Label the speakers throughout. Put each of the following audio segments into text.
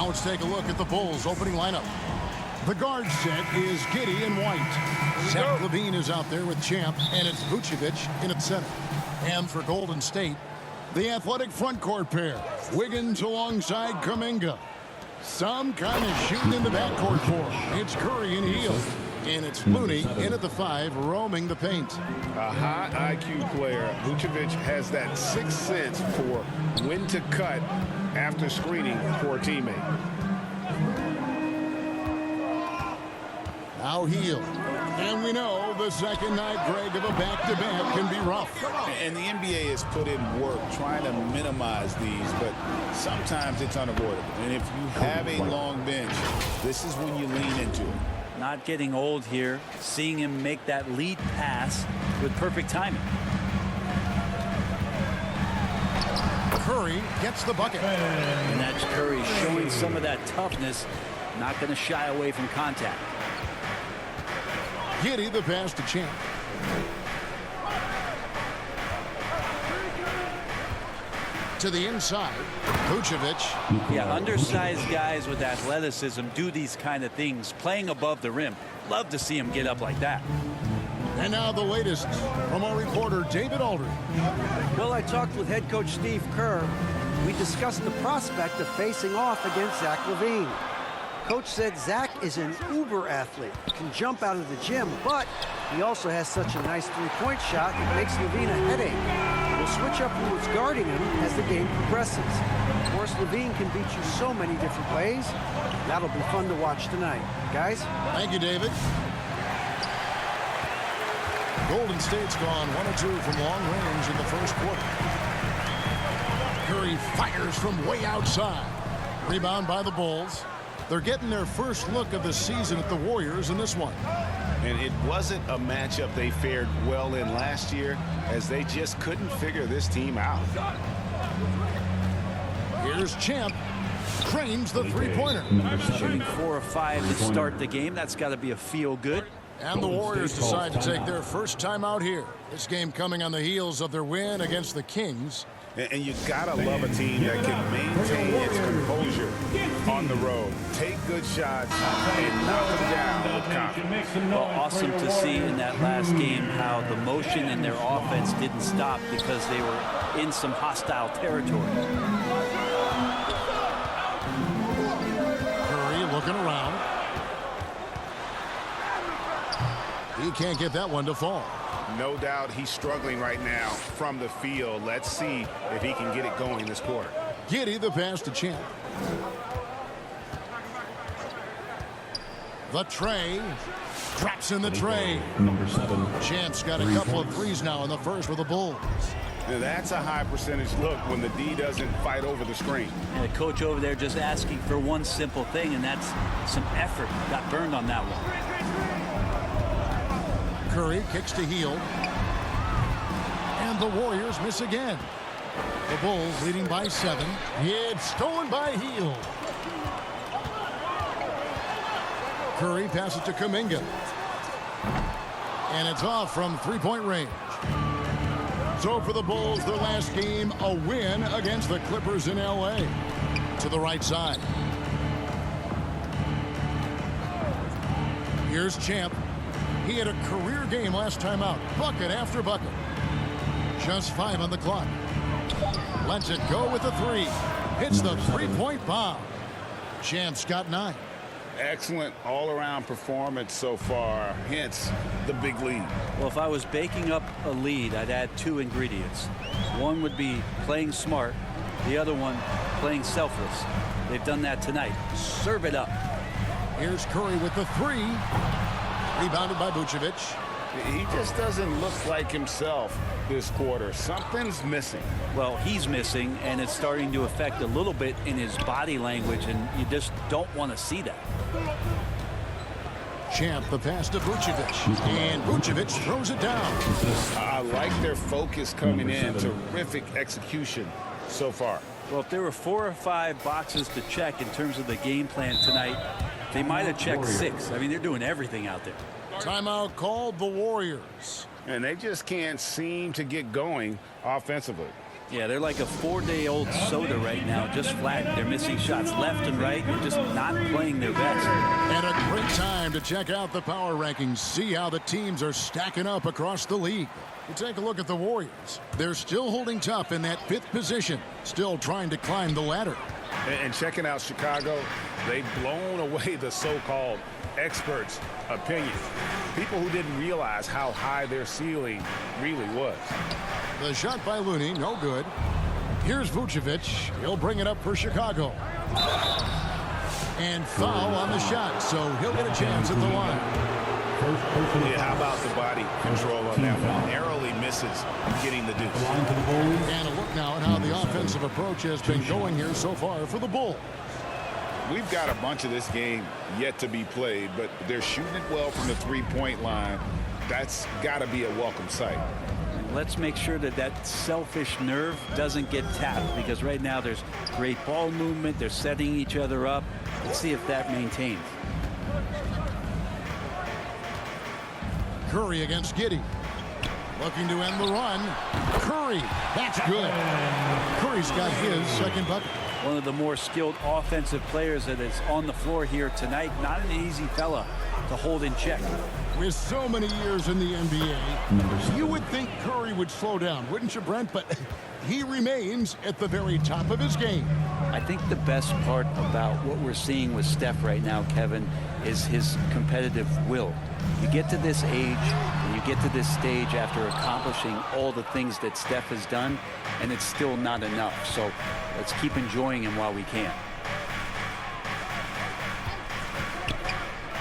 Speaker 1: let's take a look at the Bulls' opening lineup. The guard set is Giddey and White. Zach LaVine is out there with Champ, and it's Vucevic in at center. And for Golden State, the athletic front court pair, Wiggins alongside Kuminga. Some kind of shooting in the backcourt for him. It's Curry and Hield. And it's Mooney in at the 5, roaming the paint.
Speaker 2: A high IQ player. Vucevic has that sixth sense for when to cut after screening for a teammate.
Speaker 1: Now Hield. And we know the second night, Greg, of a back-to-back can be rough.
Speaker 2: And the NBA has put in work trying to minimize these, but sometimes it's unavoidable. And if you have a long bench, this is when you lean into it.
Speaker 3: Not getting old here, seeing him make that lead pass with perfect timing.
Speaker 1: Curry gets the bucket.
Speaker 3: And that's Curry showing some of that toughness, not going to shy away from contact.
Speaker 1: Giddey the pass to Champ. To the inside, Vucevic.
Speaker 3: Yeah, undersized guys with athleticism do these kind of things, playing above the rim. Love to see him get up like that.
Speaker 1: And now the latest from our reporter, David Aldridge.
Speaker 4: Well, I talked with head coach Steve Kerr. We discussed the prospect of facing off against Zach LaVine. Coach said Zach is an uber athlete, can jump out of the gym, but he also has such a nice three-point shot that makes LaVine a headache. We'll switch up who's guarding him as the game progresses. Of course, LaVine can beat you so many different ways. That'll be fun to watch tonight. Guys?
Speaker 1: Thank you, David. Golden State's gone 1 of 2 from long range in the first quarter. Curry fires from way outside. Rebound by the Bulls. They're getting their first look of the season at the Warriors in this one.
Speaker 2: And it wasn't a matchup they fared well in last year, as they just couldn't figure this team out.
Speaker 1: Here's Champ. Cranes the three-pointer.
Speaker 3: Shooting 4 of 5 to start the game. That's got to be a feel-good.
Speaker 1: And the Warriors decide to take their first time out here. This game coming on the heels of their win against the Kings.
Speaker 2: And you gotta love a team that can maintain its composure on the road. Take good shots and knock them down with confidence.
Speaker 3: Well, awesome to see in that last game how the motion in their offense didn't stop because they were in some hostile territory.
Speaker 1: Curry looking around. He can't get that one to fall.
Speaker 2: No doubt he's struggling right now from the field. Let's see if he can get it going this quarter.
Speaker 1: Giddey the pass to Champ. The tray. Traps in the tray.
Speaker 5: Number 7.
Speaker 1: Champ's got a couple of threes now in the first for the Bulls.
Speaker 2: Now that's a high percentage look when the D doesn't fight over the screen.
Speaker 3: And the coach over there just asking for one simple thing, and that's some effort. Got burned on that one.
Speaker 1: Curry kicks to Hield. And the Warriors miss again. The Bulls leading by 7. It's stolen by Hield. Curry passes to Kuminga. And it's off from three-point range. So for the Bulls, their last game, a win against the Clippers in L.A. To the right side. Here's Champ. He had a career game last time out. Bucket after bucket. Just 5 on the clock. Lets it go with the 3. Hits the three-point bomb. Champ's got 9.
Speaker 2: Excellent all-around performance so far, hence the big lead.
Speaker 3: Well, if I was baking up a lead, I'd add 2 ingredients. One would be playing smart. The other one, playing selfless. They've done that tonight. Serve it up.
Speaker 1: Here's Curry with the 3. Rebounded by Vucevic.
Speaker 2: He just doesn't look like himself this quarter. Something's missing.
Speaker 3: Well, he's missing, and it's starting to affect a little bit in his body language, and you just don't want to see that.
Speaker 1: Champ the pass to Vucevic. And Vucevic throws it down.
Speaker 2: I like their focus coming in. Terrific execution so far.
Speaker 3: Well, if there were 4 or 5 boxes to check in terms of the game plan tonight, they might have checked 6. I mean, they're doing everything out there.
Speaker 1: Timeout called the Warriors.
Speaker 2: And they just can't seem to get going offensively.
Speaker 3: Yeah, they're like a 4-day-old soda right now, just flat. They're missing shots left and right. They're just not playing their best.
Speaker 1: And a great time to check out the power rankings, see how the teams are stacking up across the league. We take a look at the Warriors. They're still holding tough in that 5th position, still trying to climb the ladder.
Speaker 2: And checking out Chicago, they've blown away the so-called experts' opinion. People who didn't realize how high their ceiling really was.
Speaker 1: The shot by Looney, no good. Here's Vucevic. He'll bring it up for Chicago. And foul on the shot, so he'll get a chance at the line.
Speaker 2: Yeah, how about the body control on that one? Narrowly misses getting the deuce.
Speaker 1: And a look now at how the offensive approach has been going here so far for the Bulls.
Speaker 2: We've got a bunch of this game yet to be played, but they're shooting it well from the three-point line. That's got to be a welcome sight.
Speaker 3: Let's make sure that that selfish nerve doesn't get tapped, because right now there's great ball movement. They're setting each other up. Let's see if that maintains.
Speaker 1: Curry against Giddey. Looking to end the run. Curry. That's good. Curry's got his second bucket.
Speaker 3: One of the more skilled offensive players that is on the floor here tonight. Not an easy fella to hold in check.
Speaker 1: With so many years in the NBA, you would think Curry would slow down, wouldn't you, Brent? But he remains at the very top of his game.
Speaker 3: I think the best part about what we're seeing with Steph right now, Kevin, is his competitive will. You get to this age, and you get to this stage after accomplishing all the things that Steph has done, and it's still not enough. So let's keep enjoying him while we can.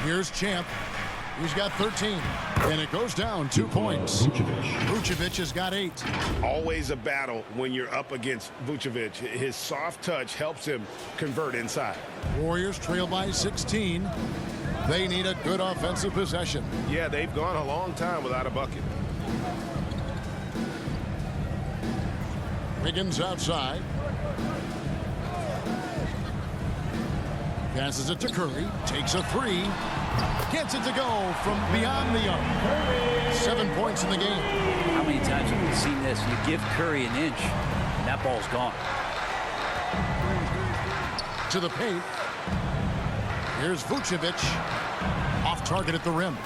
Speaker 1: Here's Champ. He's got 13, and it goes down 2 points. Vucevic has got 8.
Speaker 2: Always a battle when you're up against Vucevic. His soft touch helps him convert inside.
Speaker 1: Warriors trail by 16. They need a good offensive possession.
Speaker 2: Yeah, they've gone a long time without a bucket.
Speaker 1: Wiggins outside. Passes it to Curry. Takes a 3. Gets it to go from beyond the arc. 7 points in the game.
Speaker 3: How many times have we seen this? You give Curry an inch, and that ball's gone.
Speaker 1: To the paint. Here's Vucevic. Off target at the rim.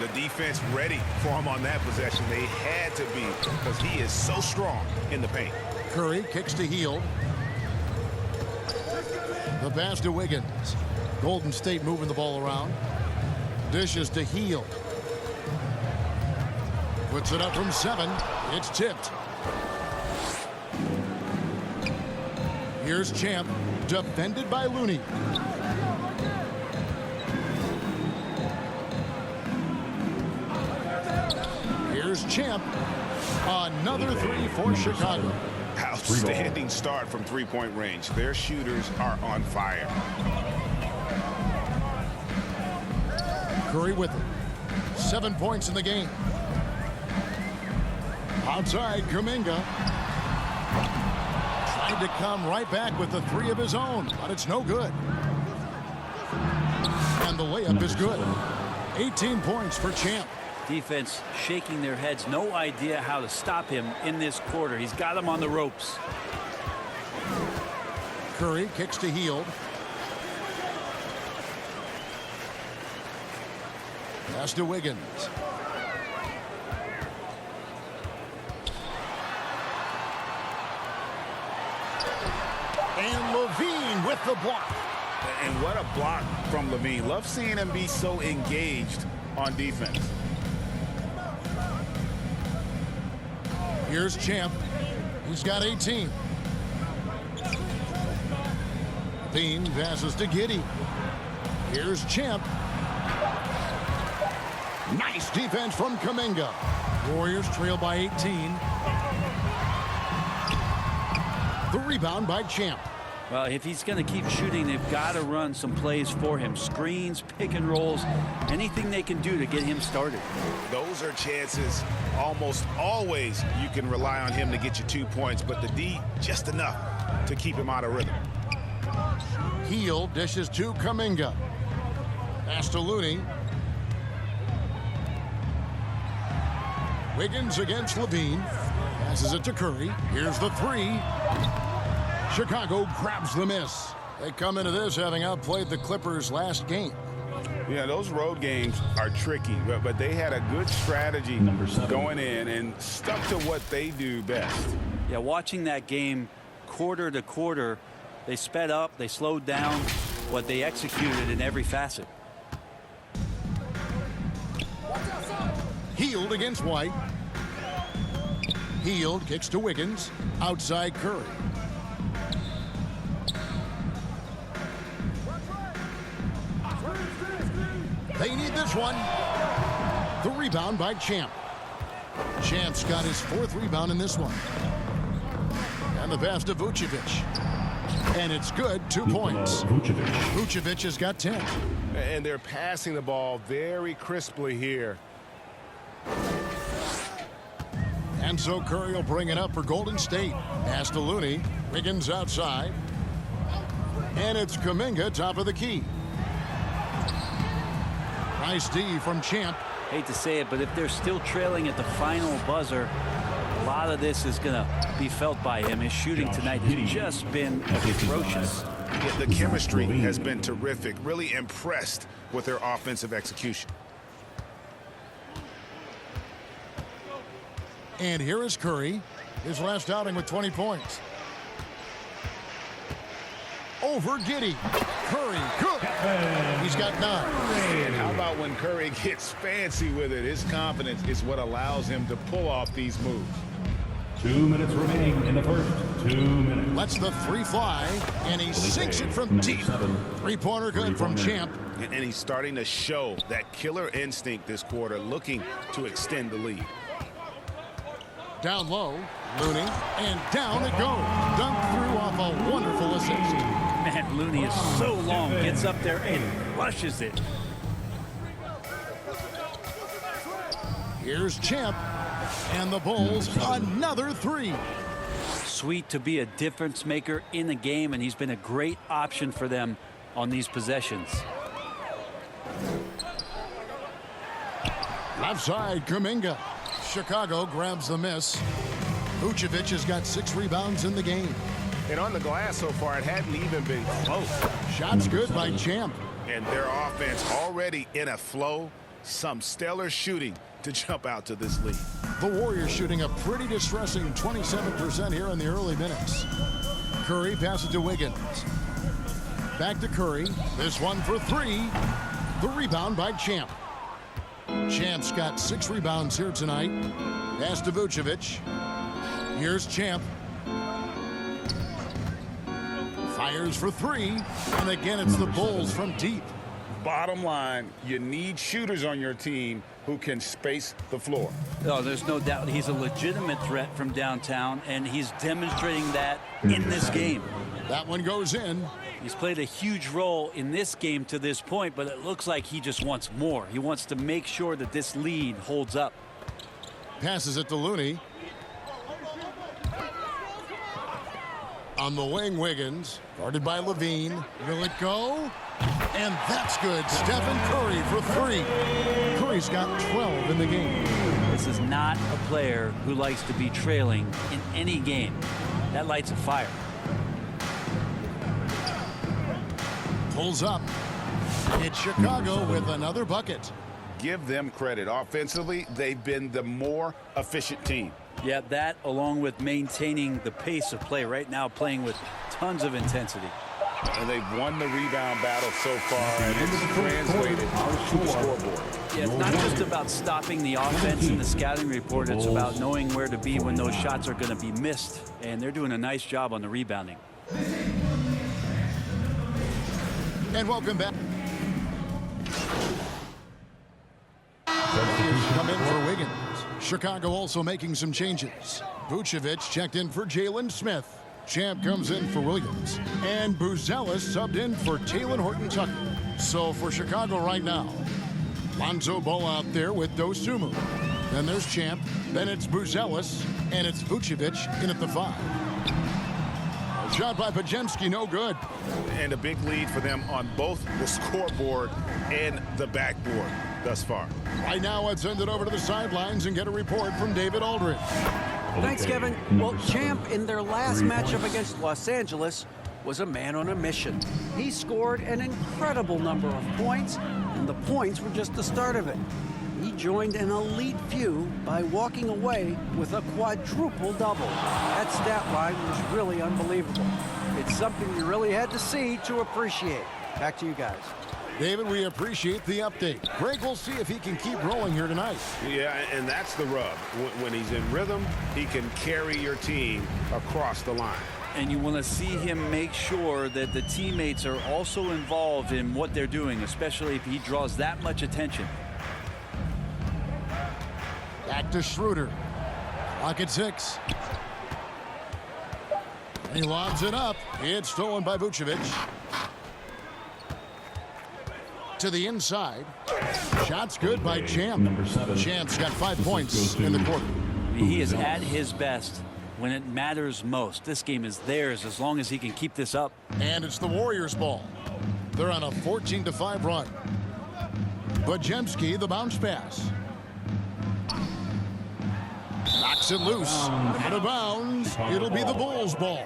Speaker 2: The defense ready for him on that possession. They had to be, because he is so strong in the paint.
Speaker 1: Curry kicks to Hield. The pass to Wiggins. Golden State moving the ball around. Dishes to Hield. Puts it up from 7. It's tipped. Here's Champ. Defended by Looney. Here's Champ. Another 3 for Chicago.
Speaker 2: Outstanding start from three-point range. Their shooters are on fire.
Speaker 1: Curry with it. 7 points in the game. Outside, Kuminga. Tried to come right back with the 3 of his own, but it's no good. And the layup is good. 18 points for Champ.
Speaker 3: Defense shaking their heads. No idea how to stop him in this quarter. He's got him on the ropes.
Speaker 1: Curry kicks to Hield. Pass to Wiggins. And Levine with the block.
Speaker 2: And what a block from Levine. Love seeing him be so engaged on defense.
Speaker 1: Here's Champ. He's got 18. Levine passes to Giddey. Here's Champ. Nice defense from Kuminga. Warriors trail by 18. The rebound by Champ.
Speaker 3: Well, if he's going to keep shooting, they've got to run some plays for him. Screens, pick and rolls, anything they can do to get him started.
Speaker 2: Those are chances almost always you can rely on him to get you 2 points, but the D just enough to keep him out of rhythm.
Speaker 1: Hield dishes to Kuminga. Pass to Looney. Wiggins against Levine. Passes it to Curry. Here's the three. Chicago grabs the miss. They come into this having outplayed the Clippers last game.
Speaker 2: Yeah, those road games are tricky, but they had a good strategy going in and stuck to what they do best.
Speaker 3: Yeah, watching that game quarter to quarter, they sped up, they slowed down, but they executed in every facet.
Speaker 1: Hield against White. Hield kicks to Wiggins. Outside Curry. They need this one. The rebound by Champ. Champ's got his 4th rebound in this one. And the pass to Vucevic. And it's good, 2 points. Vucevic has got 10.
Speaker 2: And they're passing the ball very crisply here.
Speaker 1: And so Curry will bring it up for Golden State. Pass to Looney. Wiggins outside. And it's Kuminga top of the key. Nice D from Champ.
Speaker 3: Hate to say it, but if they're still trailing at the final buzzer, a lot of this is going to be felt by him. His shooting tonight has just been atrocious.
Speaker 2: Yeah, the chemistry has been terrific. Really impressed with their offensive execution.
Speaker 1: And here is Curry, his last outing with 20 points. Over Giddey. Curry, good. He's got 9.
Speaker 2: And how about when Curry gets fancy with it? His confidence is what allows him to pull off these moves.
Speaker 5: 2 minutes remaining in the first. 2 minutes.
Speaker 1: Lets the three fly, and he sinks it from deep. 3-pointer good from Champ.
Speaker 2: And he's starting to show that killer instinct this quarter, looking to extend the lead.
Speaker 1: Down low, Looney, and down it goes. Dunked through off a wonderful assist.
Speaker 3: Man, Looney is so long, gets up there and rushes it.
Speaker 1: Here's Champ, and the Bulls another 3.
Speaker 3: Sweet to be a difference maker in the game, and he's been a great option for them on these possessions.
Speaker 1: Left side, Kuminga. Chicago grabs the miss. Vucevic has got 6 rebounds in the game.
Speaker 2: And on the glass so far, it hadn't even been close.
Speaker 1: Shots good by Champ.
Speaker 2: And their offense already in a flow. Some stellar shooting to jump out to this lead.
Speaker 1: The Warriors shooting a pretty distressing 27% here in the early minutes. Curry passes to Wiggins. Back to Curry. This one for 3. The rebound by Champ. Champ's got 6 rebounds here tonight. Pass to Vucevic. Here's Champ. Fires for 3. And again, it's the Bulls from deep.
Speaker 2: Bottom line, you need shooters on your team who can space the floor.
Speaker 3: Oh, there's no doubt he's a legitimate threat from downtown, and he's demonstrating that in this game.
Speaker 1: That one goes in.
Speaker 3: He's played a huge role in this game to this point, but it looks like he just wants more. He wants to make sure that this lead holds up.
Speaker 1: Passes it to Looney. On the wing, Wiggins. Guarded by Levine. Will it go? And that's good. Stephen Curry for 3. Curry's got 12 in the game.
Speaker 3: This is not a player who likes to be trailing in any game. That lights a fire.
Speaker 1: Pulls up. It's Chicago with another bucket.
Speaker 2: Give them credit. Offensively, they've been the more efficient team.
Speaker 3: Yeah, that along with maintaining the pace of play right now, playing with tons of intensity.
Speaker 2: And they've won the rebound battle so far, and it's translated to the scoreboard.
Speaker 3: Yeah, it's not just about stopping the offense in the scouting report. It's about knowing where to be when those shots are going to be missed. And they're doing a nice job on the rebounding.
Speaker 1: And welcome back. Come in for Wiggins. Chicago also making some changes. Vucevic checked in for Jalen Smith. Champ comes in for Williams. And Buzelis subbed in for Talen Horton-Tucker. So for Chicago right now, Lonzo Ball out there with Dosunmu. Then there's Champ. Then it's Buzelis. And it's Vucevic in at the 5. Shot by Pajemski, no good.
Speaker 2: And a big lead for them on both the scoreboard and the backboard thus far.
Speaker 1: Right now, let's send it over to the sidelines and get a report from David Aldridge.
Speaker 4: Thanks, Kevin. Well, Champ in their last matchup against Los Angeles was a man on a mission. He scored an incredible number of points, and the points were just the start of it. He joined an elite few by walking away with a quadruple double. That stat line was really unbelievable. It's something you really had to see to appreciate. Back to you guys.
Speaker 1: David, we appreciate the update. Greg, we'll see if he can keep rolling here tonight.
Speaker 2: Yeah, and that's the rub. When he's in rhythm, he can carry your team across the line.
Speaker 3: And you want to see him make sure that the teammates are also involved in what they're doing, especially if he draws that much attention.
Speaker 1: Back to Schroeder. Clock at 6. He lobs it up. It's stolen by Vucevic. To the inside. Shot's good by Champ. Champ's got 5 points in the quarter.
Speaker 3: He is at his best when it matters most. This game is theirs as long as he can keep this up.
Speaker 1: And it's the Warriors' ball. They're on a 14-5 run. Bajemski, the bounce pass. Knocks it loose. Out of bounds. It'll be the Bulls' ball.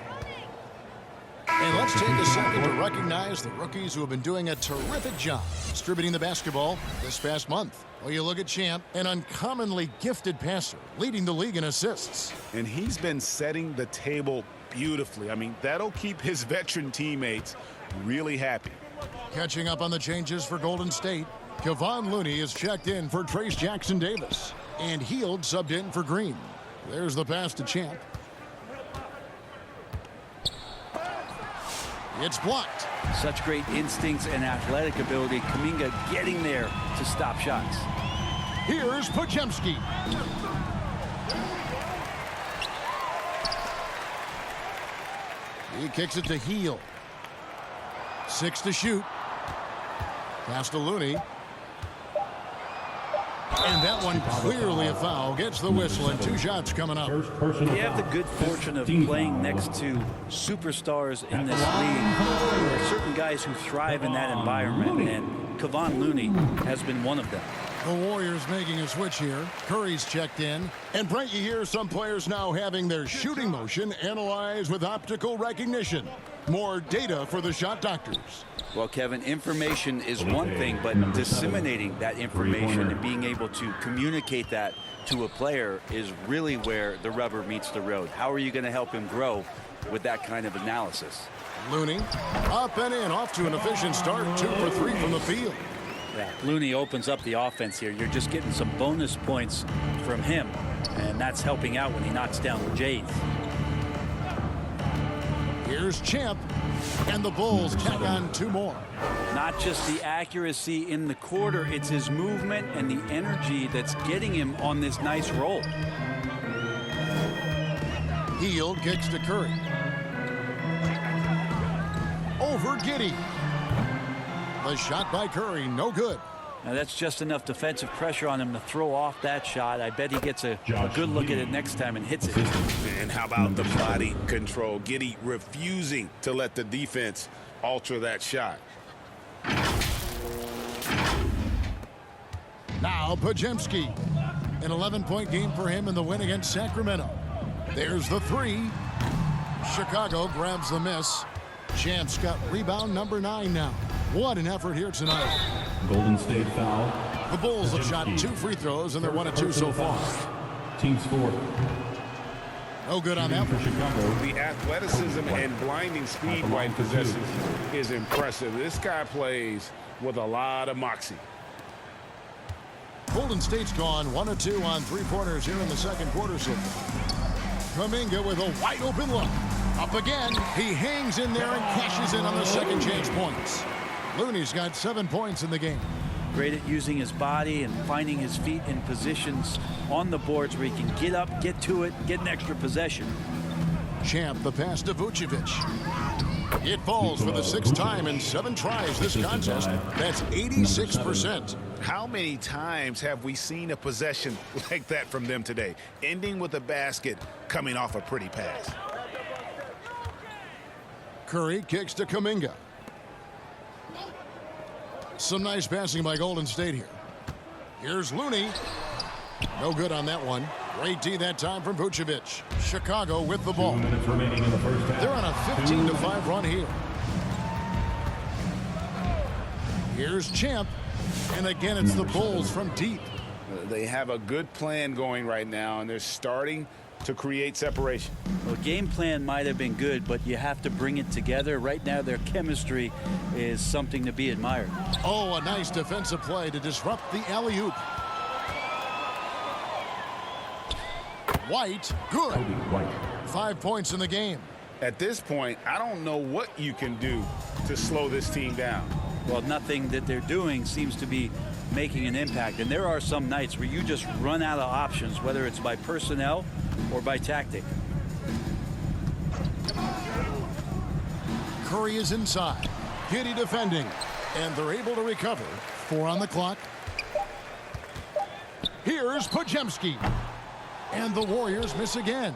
Speaker 1: And let's take a second to recognize the rookies who have been doing a terrific job distributing the basketball this past month. Well, you look at Champ, an uncommonly gifted passer, leading the league in assists.
Speaker 2: And he's been setting the table beautifully. I mean, that'll keep his veteran teammates really happy.
Speaker 1: Catching up on the changes for Golden State, Kevon Looney is checked in for Trace Jackson-Davis. And Hield subbed in for Green. There's the pass to Champ. It's blocked.
Speaker 3: Such great instincts and athletic ability. Kuminga getting there to stop shots.
Speaker 1: Here's Podziemski. He kicks it to Hield. 6 to shoot. Pass to Looney. And that one clearly a foul. Gets the whistle and 2 shots coming up.
Speaker 3: You have the good fortune of playing next to superstars in this league. There are certain guys who thrive in that environment, and Kevon Looney has been one of them.
Speaker 1: The Warriors making a switch here. Curry's checked in. And Brent, you hear some players now having their shooting motion analyzed with optical recognition. More data for the shot doctors.
Speaker 3: Well, Kevin, information is one thing, but disseminating that information and being able to communicate that to a player is really where the rubber meets the road. How are you going to help him grow with that kind of analysis?
Speaker 1: Looney up and in, off to an efficient start. 2 for 3 from the field.
Speaker 3: Yeah, Looney opens up the offense here. You're just getting some bonus points from him, and that's helping out when he knocks down the Jays.
Speaker 1: Here's Champ, and the Bulls tack on 2 more.
Speaker 3: Not just the accuracy in the quarter, it's his movement and the energy that's getting him on this nice roll.
Speaker 1: Hield kicks to Curry. Over Giddey. The shot by Curry, no good.
Speaker 3: Now that's just enough defensive pressure on him to throw off that shot. I bet he gets a good look at it next time and hits it.
Speaker 2: And how about the body control? Giddey refusing to let the defense alter that shot.
Speaker 1: Now Podziemski. An 11-point game for him in the win against Sacramento. There's the 3. Chicago grabs the miss. Champ's got rebound number 9 now. What an effort here tonight.
Speaker 5: Golden State foul.
Speaker 1: The Bulls have shot 2 free throws, and they're 1 of 2 so far.
Speaker 5: Team score.
Speaker 1: No good on that
Speaker 5: For
Speaker 1: one.
Speaker 5: Chicago.
Speaker 2: The athleticism and blinding speed White possesses is impressive. This guy plays with a lot of moxie.
Speaker 1: Golden State's gone 1 of 2 on 3-pointers here in the second quarter so far. Kuminga with a wide open look. Up again. He hangs in there and cashes in on the second chance points. Looney's got 7 points in the game.
Speaker 3: Great at using his body and finding his feet in positions on the boards where he can get up, get to it, get an extra possession.
Speaker 1: Champ, the pass to Vucevic. It falls for the 6th time in 7 tries this contest. That's 86%.
Speaker 2: How many times have we seen a possession like that from them today, ending with a basket coming off a pretty pass?
Speaker 1: Curry kicks to Kuminga. Some nice passing by Golden State here. Here's Looney. No good on that one. Great D that time from Vucevic. Chicago with the ball.
Speaker 5: 2 minutes remaining in the first half.
Speaker 1: They're on a 15-5 run here. Here's Champ. And again, it's the Bulls from deep.
Speaker 2: They have a good plan going right now, and they're starting to create separation.
Speaker 3: Well, game plan might have been good, but you have to bring it together. Right now, their chemistry is something to be admired.
Speaker 1: Oh, a nice defensive play to disrupt the alley-oop. White, good. 5 points in the game.
Speaker 2: At this point, I don't know what you can do to slow this team down.
Speaker 3: Well, nothing that they're doing seems to be making an impact. And there are some nights where you just run out of options, whether it's by personnel or by tactic.
Speaker 1: Curry is inside. Giddey defending. And they're able to recover. 4 on the clock. Here's Podziemski. And the Warriors miss again.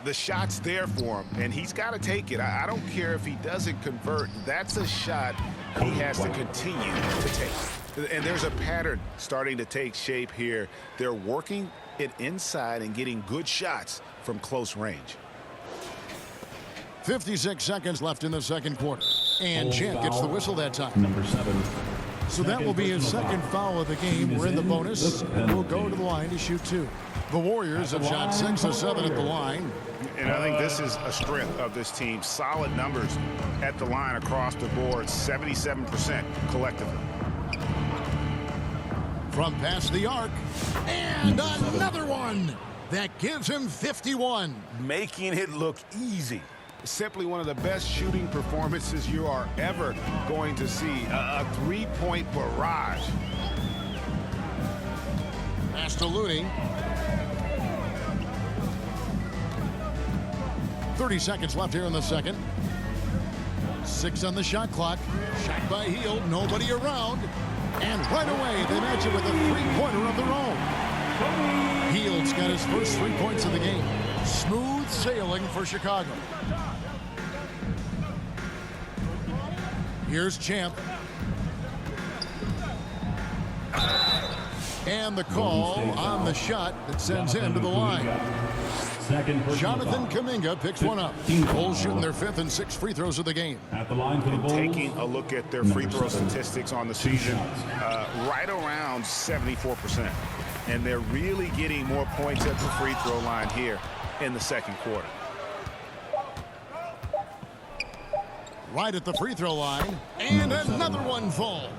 Speaker 2: The shot's there for him, and he's got to take it. I don't care if he doesn't convert. That's a shot he has to continue to take. And there's a pattern starting to take shape here. They're working it inside and getting good shots from close range.
Speaker 1: 56 seconds left in the second quarter. And Champ gets the whistle that time.
Speaker 5: Number 7.
Speaker 1: So that will be his second foul of the game. We're in the bonus, and we'll go to the line to shoot 2. The Warriors have shot 6 of 7 at the line.
Speaker 2: And I think this is a strength of this team. Solid numbers at the line across the board, 77% collectively.
Speaker 1: From past the arc, and another one that gives him 51.
Speaker 2: Making it look easy. Simply one of the best shooting performances you are ever going to see. A three-point barrage.
Speaker 1: Pass to Looney. 30 seconds left here in the second. 6 on the shot clock. Shot by Hield, nobody around. And right away, they match it with a three-pointer of their own. Hield's got his first 3 points of the game. Smooth sailing for Chicago. Here's Champ. And the call on the shot that sends him to the line. Jonathan Kuminga picks one up. Bulls shooting their 5th and 6th free throws of the game.
Speaker 5: At the line for the Bulls.
Speaker 2: Taking a look at their free throw statistics on the season, right around 74%. And they're really getting more points at the free throw line here in the second quarter.
Speaker 1: Right at the free throw line. And another one falls.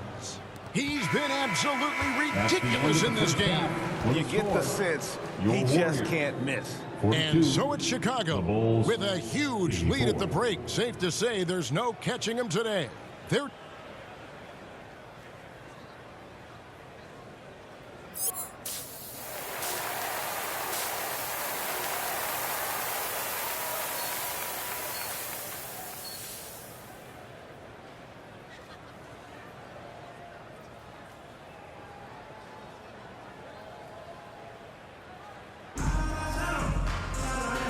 Speaker 1: He's been absolutely ridiculous in this game.
Speaker 2: You get the sense he just can't miss.
Speaker 1: And so it's Chicago with a huge lead at the break. Safe to say there's no catching him today. They're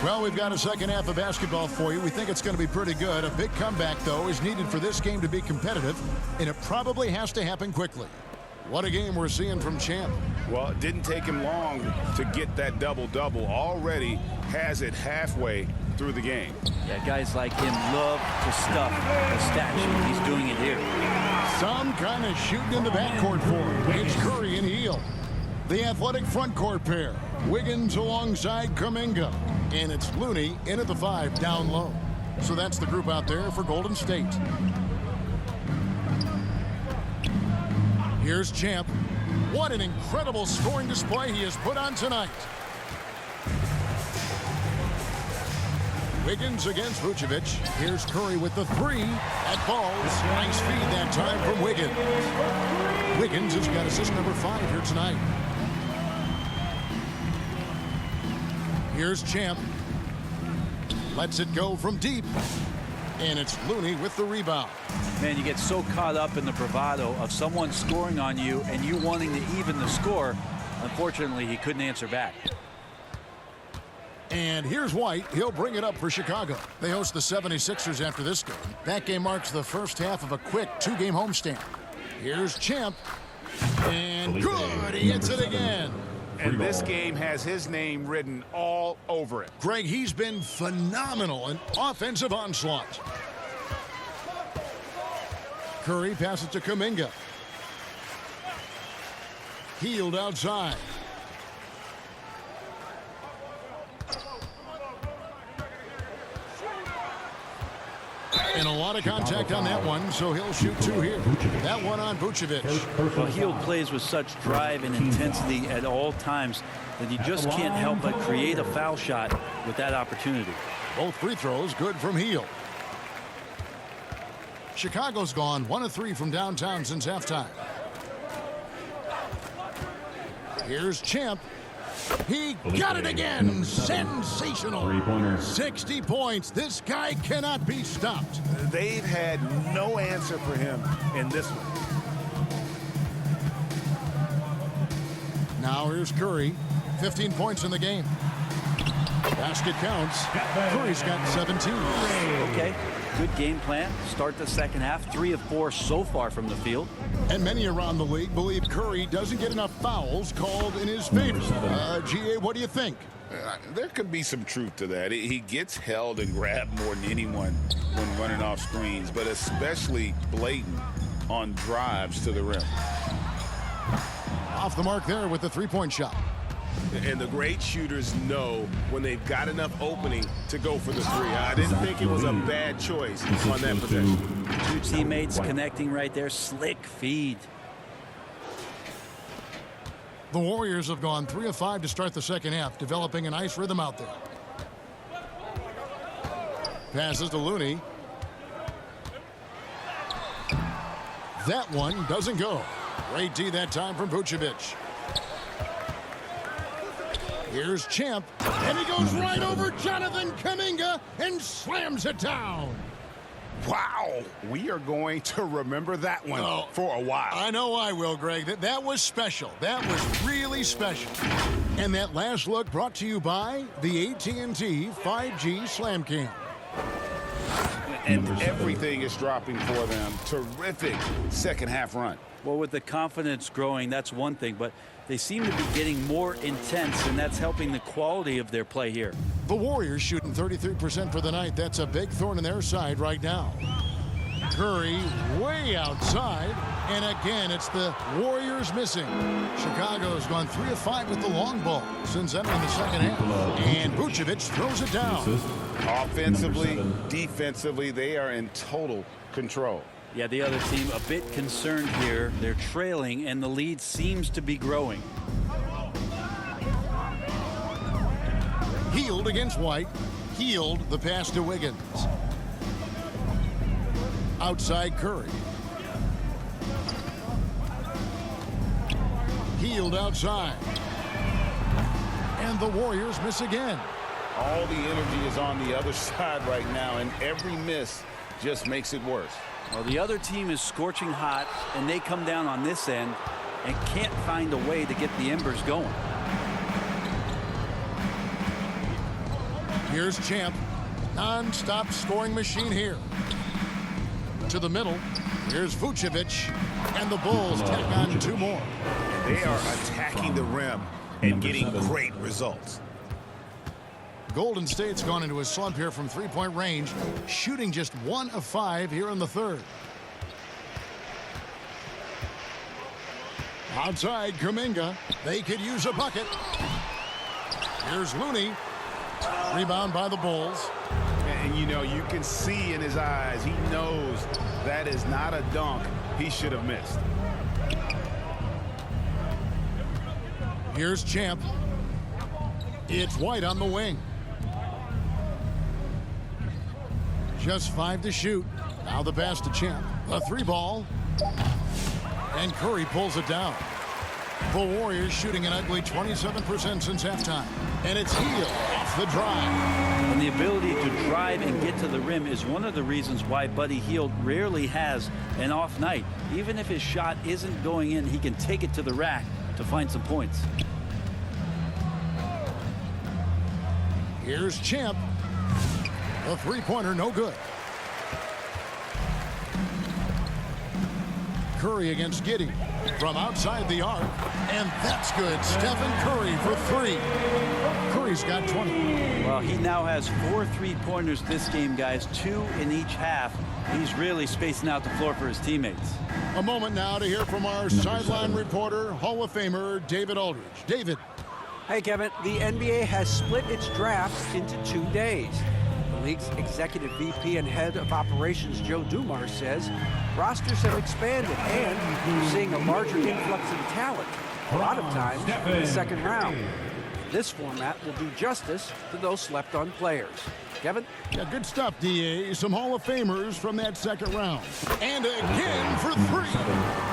Speaker 1: Well, we've got a second half of basketball for you. We think it's going to be pretty good. A big comeback, though, is needed for this game to be competitive, and it probably has to happen quickly. What a game we're seeing from Champ.
Speaker 2: Well, it didn't take him long to get that double-double. Already has it halfway through the game.
Speaker 3: Yeah, guys like him love to stuff a stat sheet. He's doing it here.
Speaker 1: Some kind of shooting in the backcourt for him. It's Curry and Hield. The athletic front court pair. Wiggins alongside Kuminga. And it's Looney in at the 5 down low. So that's the group out there for Golden State. Here's Champ. What an incredible scoring display he has put on tonight. Wiggins against Vucevic. Here's Curry with the 3. That falls. Nice feed that time from Wiggins. Wiggins has got assist number 5 here tonight. Here's Champ. Lets it go from deep. And it's Looney with the rebound.
Speaker 3: Man, you get so caught up in the bravado of someone scoring on you and you wanting to even the score. Unfortunately, he couldn't answer back.
Speaker 1: And here's White. He'll bring it up for Chicago. They host the 76ers after this game. That game marks the first half of a quick 2-game homestand. Here's Champ. And good. He hits it again.
Speaker 2: And this game has his name written all over it.
Speaker 1: Greg, he's been phenomenal in offensive onslaught. Curry passes to Kuminga. Healed outside. And a lot of contact on that one, so he'll shoot two here. That one on Vucevic.
Speaker 3: Well, Hield plays with such drive and intensity at all times that you just can't help but create a foul shot with that opportunity.
Speaker 1: Both free throws good from Hield. Chicago's gone 1 of 3 from downtown since halftime. Here's Champ. He got it again. Sensational. 60 points. This guy cannot be stopped.
Speaker 2: They've had no answer for him in this one.
Speaker 1: Now here's Curry. 15 points in the game. Basket counts. Curry's got 17.
Speaker 3: Okay, good game plan. Start the second half. 3 of 4 so far from the field.
Speaker 1: And many around the league believe Curry doesn't get enough fouls called in his favor. GA, what do you think?
Speaker 2: There could be some truth to that. He gets held and grabbed more than anyone when running off screens, but especially blatant on drives to the rim.
Speaker 1: Off the mark there with the three-point shot.
Speaker 6: And the great shooters know when they've got enough opening to go for the three. I didn't think it was a bad choice on that possession.
Speaker 3: Two teammates connecting right there. Slick feed.
Speaker 1: The Warriors have gone 3 of 5 to start the second half, developing a nice rhythm out there. Passes to Looney. That one doesn't go. Great D that time from Vucevic. Here's Champ, and he goes right over Jonathan Kuminga and slams it down.
Speaker 2: Wow, we are going to remember that one for a while.
Speaker 1: I know I will, Greg. That was special. That was really special. And that last look brought to you by the AT&T 5G Slam Cam.
Speaker 2: And everything is dropping for them. Terrific second half run.
Speaker 3: Well, with the confidence growing, that's one thing, but they seem to be getting more intense, and that's helping the quality of their play here.
Speaker 1: The Warriors shooting 33% for the night. That's a big thorn in their side right now. Curry way outside, and again, it's the Warriors missing. Chicago's gone 3 of 5 with the long ball since entering the second half. And Vucevic throws it down.
Speaker 2: Offensively, defensively, they are in total control.
Speaker 3: Yeah, the other team a bit concerned here. They're trailing, and the lead seems to be growing.
Speaker 1: Hield against White. Hield the pass to Wiggins. Outside Curry. Hield outside. And the Warriors miss again.
Speaker 2: All the energy is on the other side right now, and every miss just makes it worse.
Speaker 3: Well, the other team is scorching hot, and they come down on this end and can't find a way to get the embers going.
Speaker 1: Here's Champ. Non-stop scoring machine here. To the middle. Here's Vucevic. And the Bulls tack on 2 more.
Speaker 2: They are attacking the rim and getting great results.
Speaker 1: Golden State's gone into a slump here from three-point range, shooting just 1 of 5 here in the third. Outside Kuminga. They could use a bucket. Here's Looney. Rebound by the Bulls.
Speaker 2: And, you know, you can see in his eyes, he knows that is not a dunk he should have missed.
Speaker 1: Here's Champ. It's White on the wing. Just 5 to shoot. Now the pass to Champ. A 3-ball. And Curry pulls it down. The Warriors shooting an ugly 27% since halftime. And it's Hield off the drive.
Speaker 3: And the ability to drive and get to the rim is one of the reasons why Buddy Hield rarely has an off night. Even if his shot isn't going in, he can take it to the rack to find some points.
Speaker 1: Here's Champ. A 3-pointer, no good. Curry against Giddey from outside the arc, and that's good. Stephen Curry for 3. Curry's got 20.
Speaker 3: Well, he now has 4 3-pointers this game, guys, 2 in each half. He's really spacing out the floor for his teammates.
Speaker 1: A moment now to hear from our sideline reporter, Hall of Famer David Aldridge. David.
Speaker 4: Hey, Kevin, the NBA has split its draft into 2 days. The league's executive VP and head of operations, Joe Dumars, says rosters have expanded and we're seeing a larger influx of talent, a lot of times in the second round. This format will do justice to those slept-on players. Kevin?
Speaker 1: Yeah, good stuff, D.A. Some Hall of Famers from that second round. And again for 3.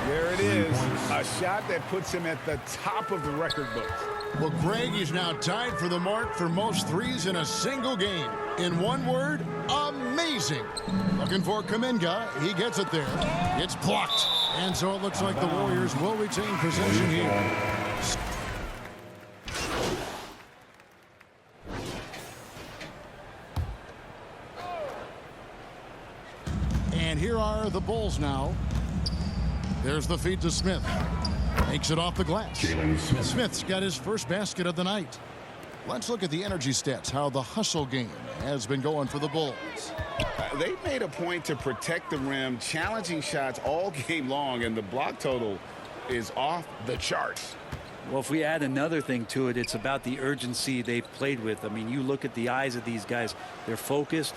Speaker 2: There it is. A shot that puts him at the top of the record books.
Speaker 1: Well, Greg, he's now tied for the mark for most threes in a single game. In one word, amazing. Looking for Kuminga. He gets it there. It's blocked. And so it looks like the Warriors will retain possession here. And here are the Bulls now. There's the feed to Smith. Makes it off the glass. Smith's got his first basket of the night. Let's look at the energy stats, how the hustle game has been going for the Bulls.
Speaker 2: They made a point to protect the rim, challenging shots all game long, and the block total is off the charts.
Speaker 3: Well, if we add another thing to it, it's about the urgency they've played with. I mean, you look at the eyes of these guys. They're focused,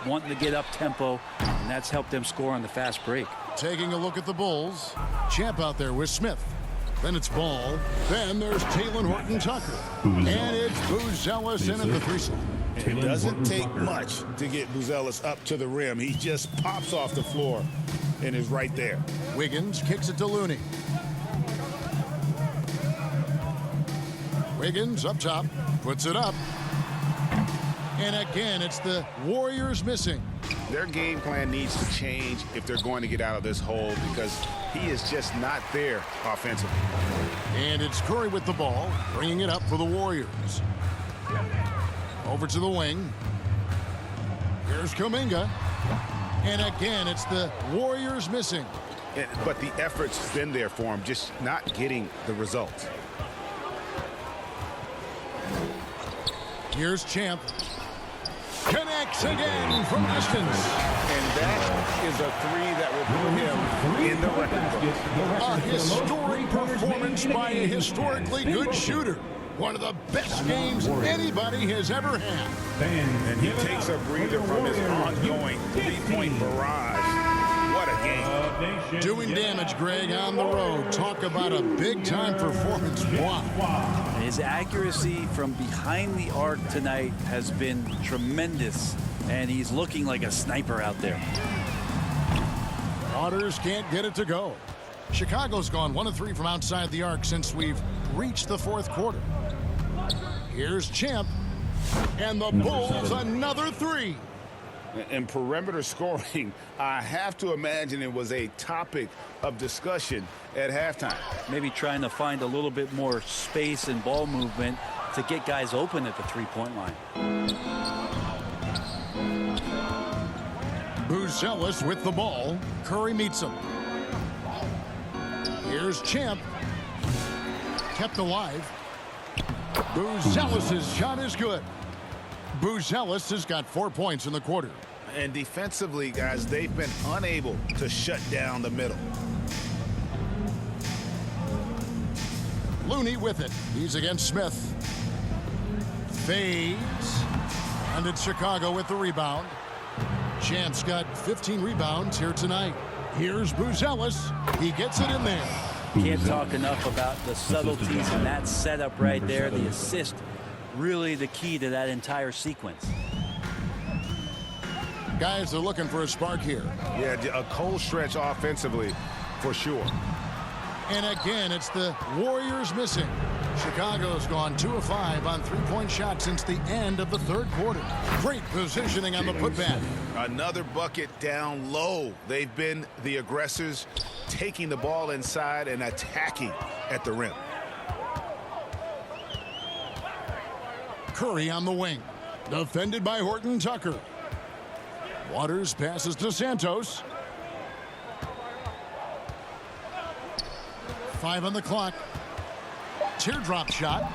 Speaker 3: wanting to get up tempo, and that's helped them score on the fast break.
Speaker 1: Taking a look at the Bulls. Champ out there with Smith. Then it's Ball. Then there's Talen Horton-Tucker. And it's Buzelis in at the 3 slot.
Speaker 2: It doesn't take much to get Buzelis up to the rim. He just pops off the floor and is right there.
Speaker 1: Wiggins kicks it to Looney. Wiggins up top, puts it up. And again, it's the Warriors missing.
Speaker 2: Their game plan needs to change if they're going to get out of this hole because he is just not there offensively.
Speaker 1: And it's Curry with the ball, bringing it up for the Warriors. Over to the wing. Here's Kuminga. And again, it's the Warriors missing.
Speaker 2: But the effort's been there for him, just not getting the results.
Speaker 1: Here's Champ. Connects again from distance.
Speaker 2: And that is a 3 that will put him in the record book.
Speaker 1: A historic performance by a historically good shooter. One of the best games anybody has ever had.
Speaker 2: And he takes a breather from his ongoing 3-point barrage. What a game.
Speaker 1: Doing damage, Greg, on the road. Talk about a big-time performance. Wow.
Speaker 3: His accuracy from behind the arc tonight has been tremendous, and he's looking like a sniper out there.
Speaker 1: Waters can't get it to go. Chicago's gone 1 of 3 from outside the arc since we've reached the 4th quarter. Here's Champ, and the Bulls another 3.
Speaker 2: And perimeter scoring, I have to imagine it was a topic of discussion at halftime.
Speaker 3: Maybe trying to find a little bit more space and ball movement to get guys open at the 3-point line.
Speaker 1: Buzelis with the ball. Curry meets him. Here's Champ. Kept alive. Buzelis' shot is good. Buzelis has got 4 points in the quarter.
Speaker 2: And defensively, guys, they've been unable to shut down the middle.
Speaker 1: Looney with it. He's against Smith. Fades. And it's Chicago with the rebound. Champ's got 15 rebounds here tonight. Here's Buzelis. He gets it in there.
Speaker 3: Can't talk enough about the subtleties in that setup right there. The assist, really the key to that entire sequence.
Speaker 1: Guys are looking for a spark here.
Speaker 2: Yeah, a cold stretch offensively for sure.
Speaker 1: And again, it's the Warriors missing. Chicago's gone 2 of 5 on 3-point shots since the end of the 3rd quarter. Great positioning on the putback.
Speaker 2: Another bucket down low. They've been the aggressors, taking the ball inside and attacking at the rim.
Speaker 1: Curry on the wing. Defended by Horton-Tucker. Waters passes to Santos. 5 on the clock. Teardrop shot.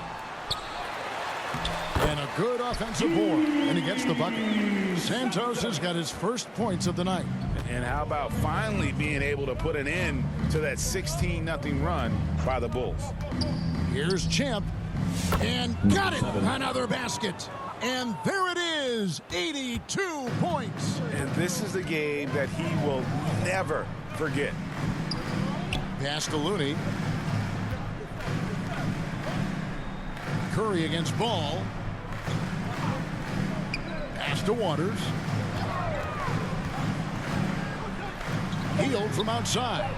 Speaker 1: And a good offensive board. And he gets the bucket. Santos has got his first points of the night.
Speaker 2: And how about finally being able to put an end to that 16-0 run by the Bulls?
Speaker 1: Here's Champ. And got it. Another basket. And there it is. 82 points.
Speaker 2: And this is a game that he will never forget.
Speaker 1: Pass to Looney. Curry against Ball. Pass to Waters. Healed from outside.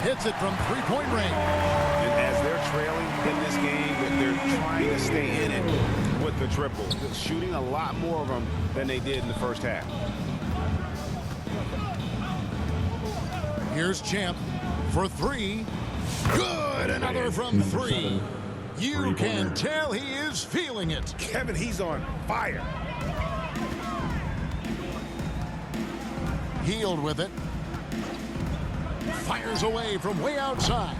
Speaker 1: Hits it from three-point range.
Speaker 2: And as they're trailing in this game, they're trying to stay in it with the triple. They're shooting a lot more of them than they did in the first half.
Speaker 1: Here's Champ for three. Good. Another from three. You can tell he is feeling it.
Speaker 2: Kevin, he's on fire.
Speaker 1: Healed with it. Fires away from way outside.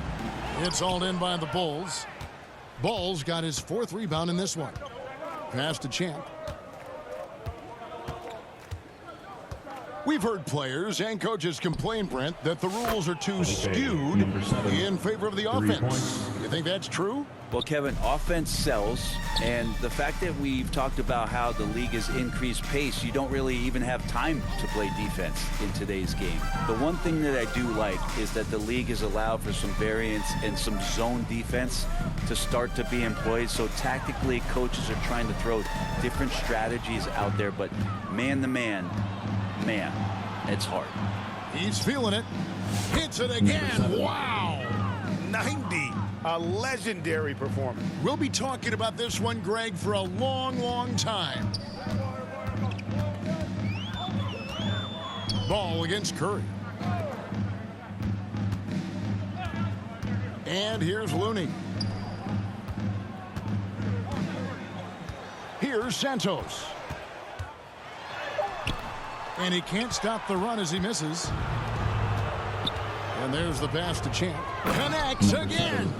Speaker 1: It's hauled in by the Bulls. Ball's got his 4th rebound in this one. Pass to Champ. We've heard players and coaches complain, Brent, that the rules are too skewed in favor of the offense. You think that's true?
Speaker 3: Well, Kevin, offense sells, and the fact that we've talked about how the league has increased pace, you don't really even have time to play defense in today's game. The one thing that I do like is that the league has allowed for some variance and some zone defense to start to be employed. So tactically, coaches are trying to throw different strategies out there, but man-to-man, man, it's hard.
Speaker 1: He's feeling it. Hits it again. Wow.
Speaker 2: 90. A legendary performance.
Speaker 1: We'll be talking about this one, Greg, for a long, long time. Ball against Curry. And here's Looney. Here's Santos. And he can't stop the run as he misses. And there's the pass to Champ. Connects again.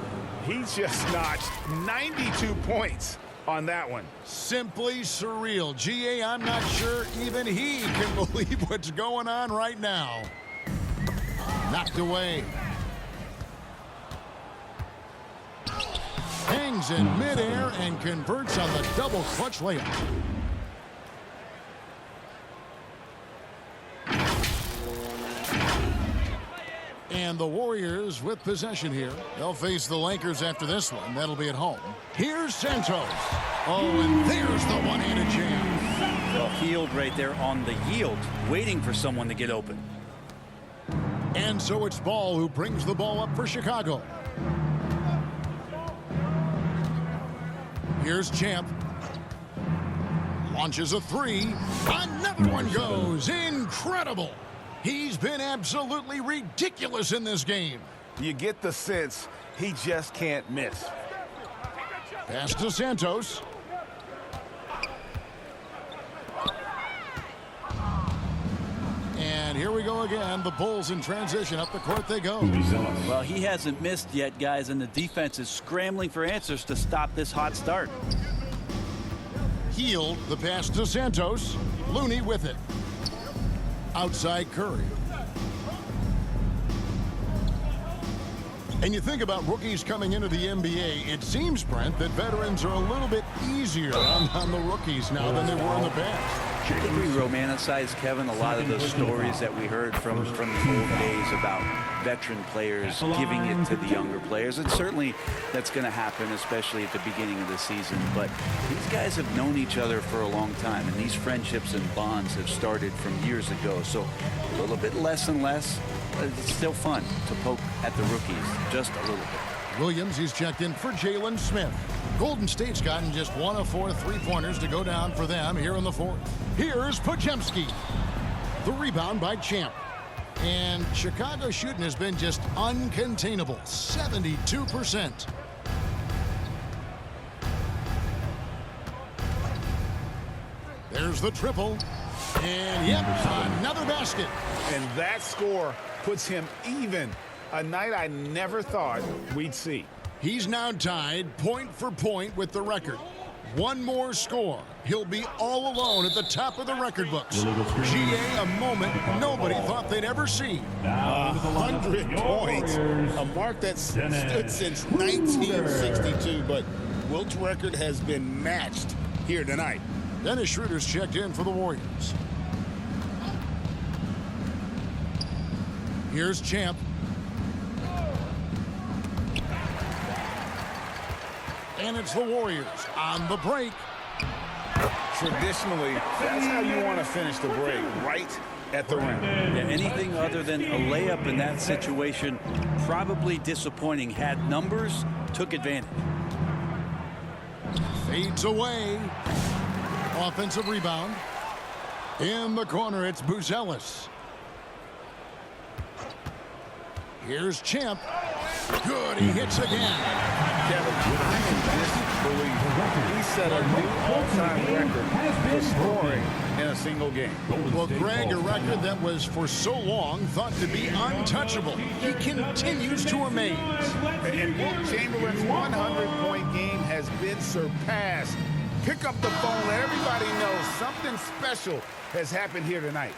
Speaker 2: He just notched 92 points on that one.
Speaker 1: Simply surreal. GA, I'm not sure even he can believe what's going on right now. Knocked away. Hangs in midair and converts on the double clutch layup. And the Warriors with possession here. They'll face the Lakers after this one. That'll be at home. Here's Santos. Oh, and there's the one-handed jam.
Speaker 3: Well, healed right there on the yield, waiting for someone to get open.
Speaker 1: And so it's Ball who brings the ball up for Chicago. Here's Champ. Launches a three. Another one goes. Incredible. He's been absolutely ridiculous in this game.
Speaker 2: You get the sense he just can't miss.
Speaker 1: Pass to Santos. And here we go again. The Bulls in transition. Up the court they go.
Speaker 3: Well, he hasn't missed yet, guys, and the defense is scrambling for answers to stop this hot start.
Speaker 1: Healed. The pass to Santos. Looney with it. Outside Curry. And you think about rookies coming into the NBA, it seems, Brent, that veterans are a little bit easier on the rookies now than they were in the past.
Speaker 3: I think we romanticize, Kevin, a lot of the stories that we heard from the old days about veteran players giving it to the younger players. And certainly that's going to happen, especially at the beginning of the season. But these guys have known each other for a long time, and these friendships and bonds have started from years ago. So a little bit less and less, but it's still fun to poke at the rookies, just a little bit.
Speaker 1: Williams, he's checked in for Jalen Smith. Golden State's gotten just 1 of 4 three-pointers to go down for them here in the fourth. Here's Podziemski. The rebound by Champ. And Chicago shooting has been just uncontainable, 72%. There's the triple. And yep, another basket.
Speaker 2: And that score puts him even A night I never thought we'd see.
Speaker 1: He's now tied point for point with the record. One more score. He'll be all alone at the top of the record books. GA, a moment nobody thought they'd ever see.
Speaker 2: 100 points, a mark that's stood since 1962, but Wilt's record has been matched here tonight.
Speaker 1: Dennis Schroeder's checked in for the Warriors. Here's Champ. And it's the Warriors on the break.
Speaker 2: Traditionally, that's how you want to finish the break, right at the rim.
Speaker 3: Yeah, anything other than a layup in that situation, probably disappointing. Had numbers, took advantage.
Speaker 1: Fades away. Offensive rebound. In the corner, it's Buzelis. Here's Champ. Good, he hits again.
Speaker 2: Kevin, I'm in disbelief. He set a new all-time record for scoring in a single game.
Speaker 1: Well, Greg, a record that was for so long thought to be untouchable. He continues to amaze.
Speaker 2: And Wilt Chamberlain's 100-point game has been surpassed. Pick up the phone, let everybody know something special has happened here tonight.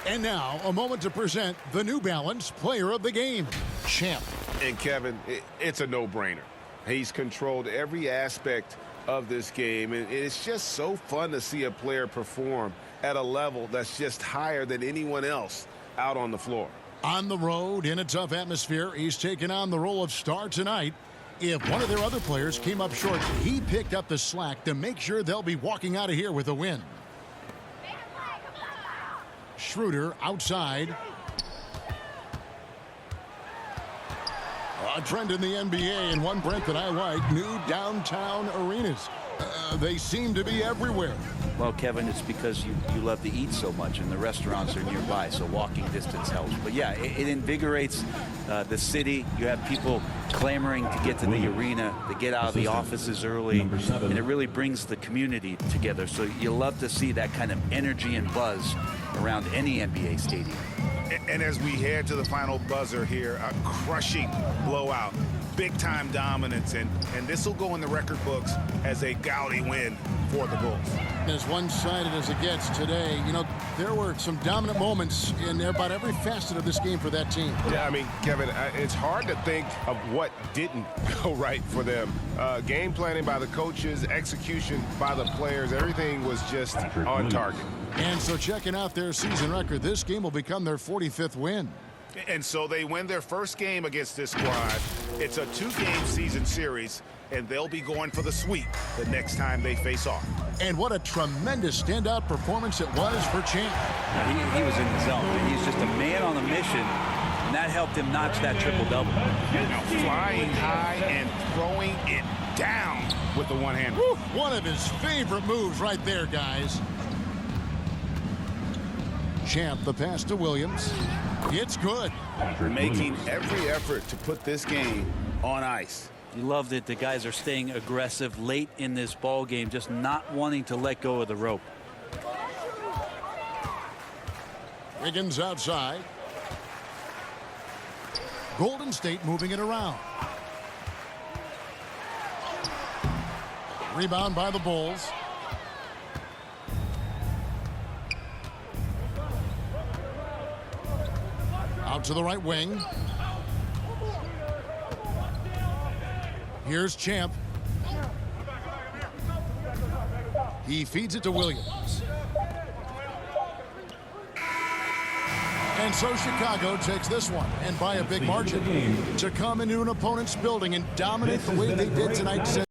Speaker 1: And now, a moment to present the New Balance Player of the Game, Champ.
Speaker 6: And Kevin, it's a no-brainer. He's controlled every aspect of this game, and it's just so fun to see a player perform at a level that's just higher than anyone else out on the floor.
Speaker 1: On the road, in a tough atmosphere, he's taken on the role of star tonight. If one of their other players came up short, he picked up the slack to make sure they'll be walking out of here with a win. Schroeder outside. A trend in the NBA, and one, Brent, that I like, new downtown arenas. They seem to be everywhere.
Speaker 3: Well, Kevin, it's because you love to eat so much and the restaurants are nearby, so walking distance helps. But yeah, it invigorates the city. You have people clamoring to get to the arena, to get out of the offices early, and it really brings the community together. So you love to see that kind of energy and buzz around any NBA stadium.
Speaker 2: And as we head to the final buzzer here, a crushing blowout, big-time dominance, and this will go in the record books as a gaudy win for the Bulls.
Speaker 1: As one-sided as it gets today, you know, there were some dominant moments in about every facet of this game for that team.
Speaker 6: Yeah, I mean, Kevin, it's hard to think of what didn't go right for them. Game planning by the coaches, execution by the players, everything was just on target.
Speaker 1: And so checking out their season record, this game will become their 45th win.
Speaker 2: And so they win their first game against this squad. It's a 2-game season series, and they'll be going for the sweep the next time they face off.
Speaker 1: And what a tremendous standout performance it was for Champ.
Speaker 3: He was in the zone. He's just a man on a mission, and that helped him notch that triple-double.
Speaker 2: Now flying high and throwing it down with the one-hand.
Speaker 1: One of his favorite moves right there, guys. Champ, the pass to Williams. It's good.
Speaker 2: Making every effort to put this game on ice.
Speaker 3: You loved it. The guys are staying aggressive late in this ball game, just not wanting to let go of the rope.
Speaker 1: Wiggins outside. Golden State moving it around. Rebound by the Bulls. Out to the right wing. Here's Champ. He feeds it to Williams. And so Chicago takes this one, and by a big margin. To come into an opponent's building and dominate the way they did tonight.